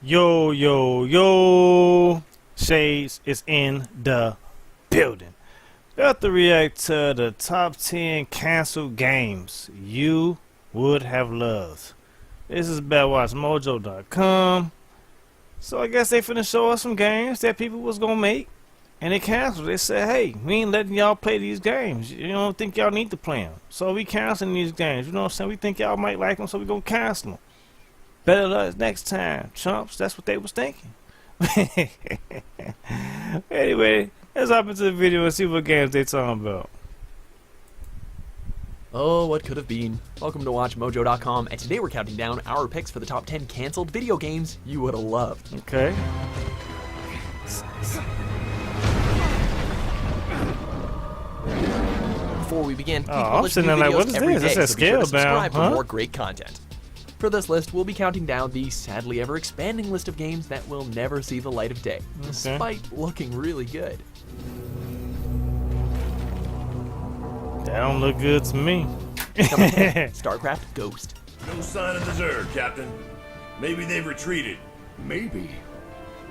Yo, yo, yo, Shades is in the building. About to react to the top 10 canceled games you would have loved. This is BadWatchMojo.com. So I guess they finna show us some games that people was gonna make, and they canceled. They said, hey, we ain't letting y'all play these games. You don't think y'all need to play them. So we canceling these games. You know what I'm saying? We think y'all might like them, so we gonna cancel them. Better luck next time, chumps. That's what they was thinking. Anyway, let's hop into the video and see what games they talking about. Oh, what could have been? Welcome to WatchMojo.com, and today we're counting down our picks for the top 10 canceled video games you would have loved. Okay. Before we begin, keep I'm sitting there like, what is this? This is Scalebound, subscribe for huh? more great content. For this list, we'll be counting down the sadly ever-expanding list of games that will never see the light of day, despite looking really good. That don't look good to me. Number 10, StarCraft Ghost. No sign of the Zerg, Captain. Maybe they've retreated. Maybe.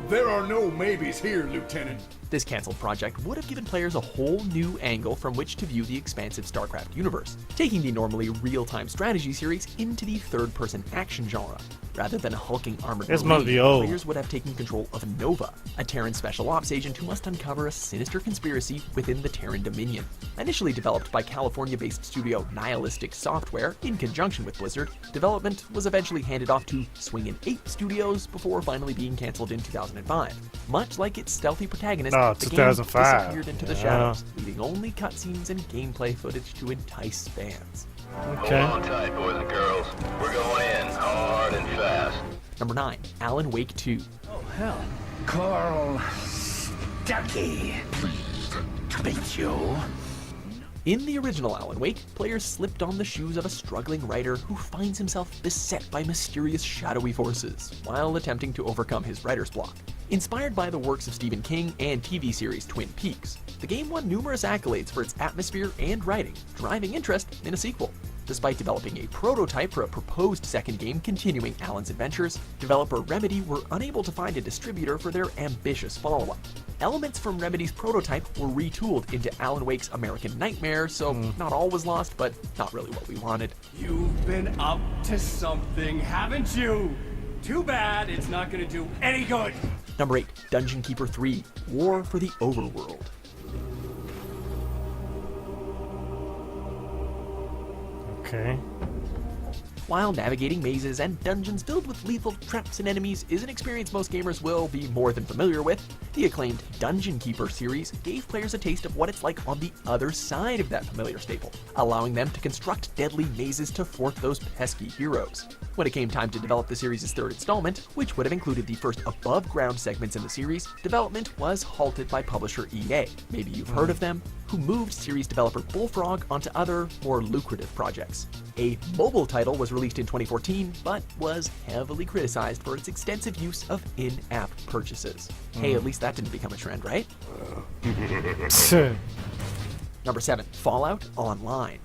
There are no maybes here, Lieutenant. This canceled project would have given players a whole new angle from which to view the expansive StarCraft universe, taking the normally real-time strategy series into the third-person action genre. Rather than a hulking armored This must marine, be old. players would have taken control of Nova, a Terran special ops agent who must uncover a sinister conspiracy within the Terran Dominion. Initially developed by California-based studio Nihilistic Software in conjunction with Blizzard, development was eventually handed off to Swingin' Ape Studios before finally being canceled in 2005. Much like its stealthy protagonist, the game 2005. disappeared into the shadows, leaving only cutscenes and gameplay footage to entice fans. Okay. Hold on tight, boys and girls. We're going in hard and fast. Number 9, Alan Wake 2. Carl Stucky. Pleased to meet you. In the original Alan Wake, players slipped on the shoes of a struggling writer who finds himself beset by mysterious shadowy forces while attempting to overcome his writer's block. Inspired by the works of Stephen King and TV series Twin Peaks, the game won numerous accolades for its atmosphere and writing, driving interest in a sequel. Despite developing a prototype for a proposed second game continuing Alan's adventures, developer Remedy were unable to find a distributor for their ambitious follow-up. Elements from Remedy's prototype were retooled into Alan Wake's American Nightmare, so not all was lost, but not really what we wanted. You've been up to something, haven't you? Too bad it's not gonna do any good. Number 8, Dungeon Keeper 3, War for the Overworld. Okay. While navigating mazes and dungeons filled with lethal traps and enemies is an experience most gamers will be more than familiar with, the acclaimed Dungeon Keeper series gave players a taste of what it's like on the other side of that familiar staple, allowing them to construct deadly mazes to thwart those pesky heroes. When it came time to develop the series' third installment, which would have included the first above-ground segments in the series, development was halted by publisher EA, maybe you've heard of them, who moved series developer Bullfrog onto other, more lucrative projects. A mobile title was released in 2014, but was heavily criticized for its extensive use of in-app purchases. Hey, at least that didn't become a trend, right? Number 7, Fallout Online.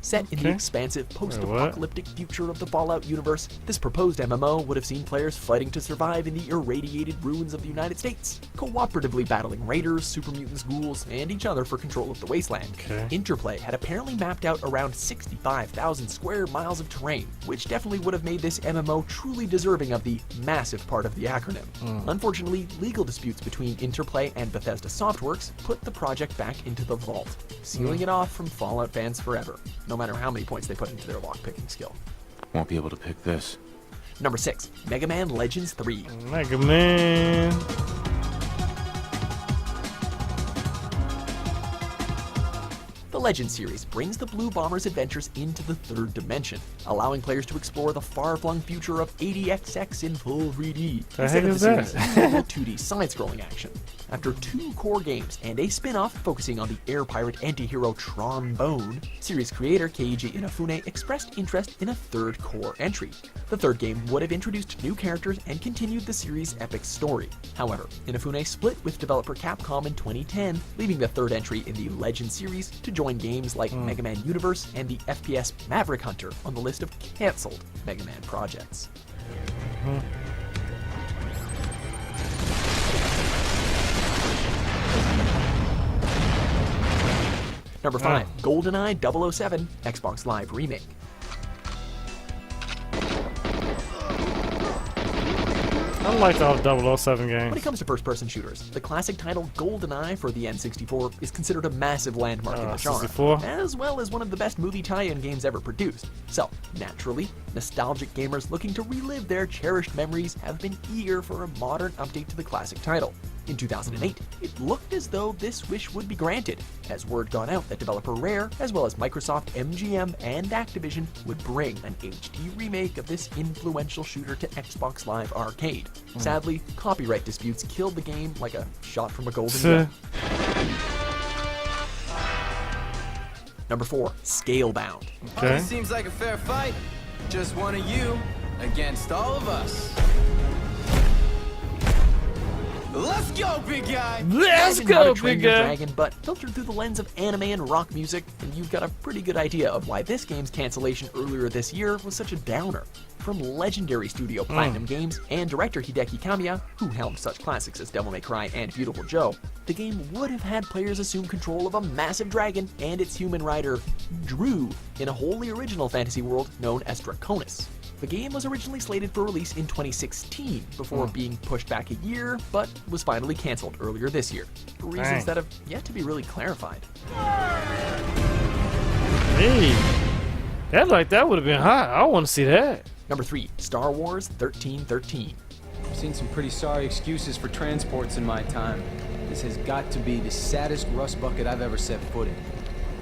Set in the expansive post-apocalyptic future of the Fallout universe, this proposed MMO would have seen players fighting to survive in the irradiated ruins of the United States, cooperatively battling raiders, super mutants, ghouls, and each other for control of the wasteland. Interplay had apparently mapped out around 65,000 square miles of terrain, which definitely would have made this MMO truly deserving of the massive part of the acronym. Unfortunately, legal disputes between Interplay and Bethesda Softworks put the project back into the vault, sealing it off from Fallout fans forever, no matter how many points they put into their lockpicking skill. Won't be able to pick this. Number 6, Mega Man Legends 3. Mega Man. The Legends series brings the Blue Bomber's adventures into the third dimension, allowing players to explore the far-flung future of 80XX in full 3D, instead of the series' usual 2D side-scrolling action. After 2 core games and a spin-off focusing on the air pirate anti-hero Trombone, series creator Keiji Inafune expressed interest in a third core entry. The third game would have introduced new characters and continued the series' epic story. However, Inafune split with developer Capcom in 2010, leaving the third entry in the Legends series to join join games like Mega Man Universe and the FPS Maverick Hunter on the list of cancelled Mega Man projects. Number 5, GoldenEye 007 Xbox Live Remake. I like the 007 When it games. comes to first-person shooters, the classic title GoldenEye for the N64 is considered a massive landmark in the genre, 64. as well as one of the best movie tie-in games ever produced. So, naturally, nostalgic gamers looking to relive their cherished memories have been eager for a modern update to the classic title. In 2008, it looked as though this wish would be granted, as word got out that developer Rare, as well as Microsoft, MGM, and Activision would bring an HD remake of this influential shooter to Xbox Live Arcade. Sadly, copyright disputes killed the game like a shot from a golden gun. Number 4, Scalebound. Okay. Seems like a fair fight. Just one of you against all of us. Let's go, big guy! Let's Imagine how go, to Train big Your guy. Dragon, but filtered through the lens of anime and rock music, and you've got a pretty good idea of why this game's cancellation earlier this year was such a downer. From legendary studio Platinum Games and director Hideki Kamiya, who helmed such classics as Devil May Cry and Beautiful Joe, the game would have had players assume control of a massive dragon and its human rider, Drew, in a wholly original fantasy world known as Draconis. The game was originally slated for release in 2016 before being pushed back a year, but was finally cancelled earlier this year, for reasons Dang. that have yet to be really clarified. Hey, that would have been hot. I want to see that. Number 3, Star Wars 1313. I've seen some pretty sorry excuses for transports in my time. This has got to be the saddest rust bucket I've ever set foot in.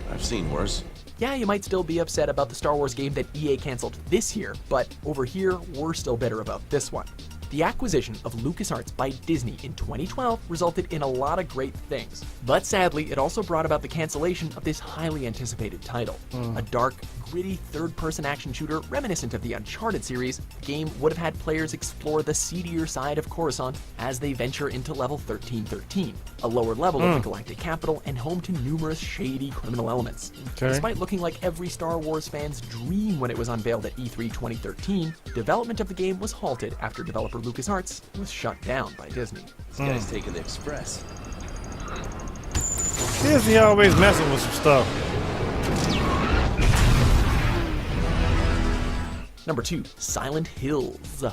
I've seen worse. Yeah, you might still be upset about the Star Wars game that EA cancelled this year, but over here, we're still bitter about this one. The acquisition of LucasArts by Disney in 2012 resulted in a lot of great things, but sadly, it also brought about the cancellation of this highly anticipated title. A dark, gritty third-person action shooter reminiscent of the Uncharted series, the game would have had players explore the seedier side of Coruscant as they venture into level 1313, a lower level of the galactic capital and home to numerous shady criminal elements. Okay. Despite looking like every Star Wars fan's dream when it was unveiled at E3 2013, development of the game was halted after developer LucasArts was shut down by Disney. This guy's taking the express. Disney always messing with some stuff. Number 2, Silent Hills.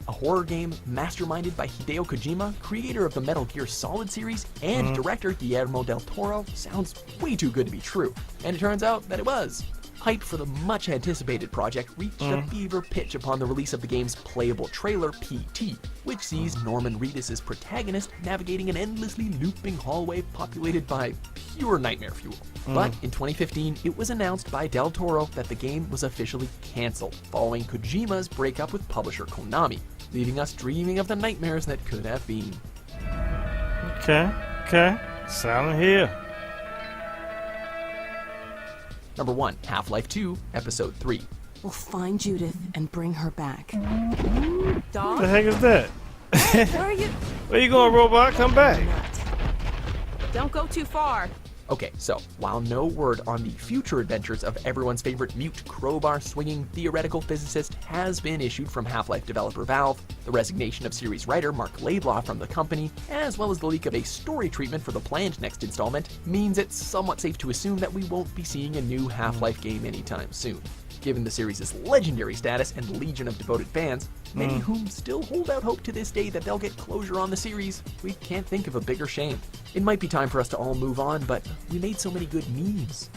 A horror game masterminded by Hideo Kojima, creator of the Metal Gear Solid series, and director Guillermo del Toro, sounds way too good to be true. And it turns out that it was. Hype for the much-anticipated project reached a fever pitch upon the release of the game's playable trailer, PT, which sees Norman Reedus' protagonist navigating an endlessly looping hallway populated by pure nightmare fuel. But in 2015, it was announced by Del Toro that the game was officially cancelled, following Kojima's breakup with publisher Konami, leaving us dreaming of the nightmares that could have been. Okay. Silent Hill. Number 1, Half-Life 2, Episode 3. We'll find Judith and bring her back. What the Dog, heck is that? where are you? Where you going, robot? Come back. Don't go too far. Okay, so while no word on the future adventures of everyone's favorite mute crowbar-swinging theoretical physicist has been issued from Half-Life developer Valve, the resignation of series writer Mark Laidlaw from the company, as well as the leak of a story treatment for the planned next installment, means it's somewhat safe to assume that we won't be seeing a new Half-Life game anytime soon. Given the series' legendary status and legion of devoted fans, many whom still hold out hope to this day that they'll get closure on the series, we can't think of a bigger shame. It might be time for us to all move on, but we made so many good memes.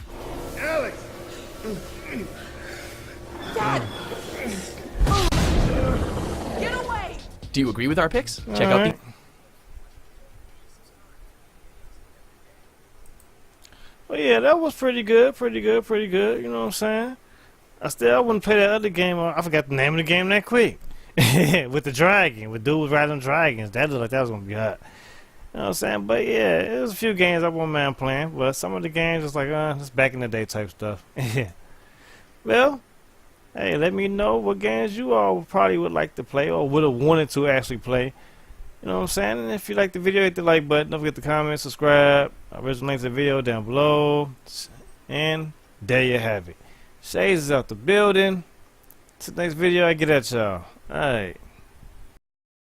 Alex! Dad! Get away! Do you agree with our picks? Check out Alright. Well, yeah, that was pretty good. You know what I'm saying? I wouldn't play that other game. I forgot the name of the game that quick. With the dragon, with dudes riding dragons. That looked like that was gonna be hot. You know what I'm saying? But yeah, it was a few games I wouldn't mind playing. But some of the games was like, it's back in the day type stuff. Well, hey, let me know what games you all probably would like to play or would have wanted to actually play. You know what I'm saying? And if you like the video, hit the like button. Don't forget to comment, subscribe. Original links to the video down below. And there you have it. Shades is out the building. Till next video, I get at y'all. Alright.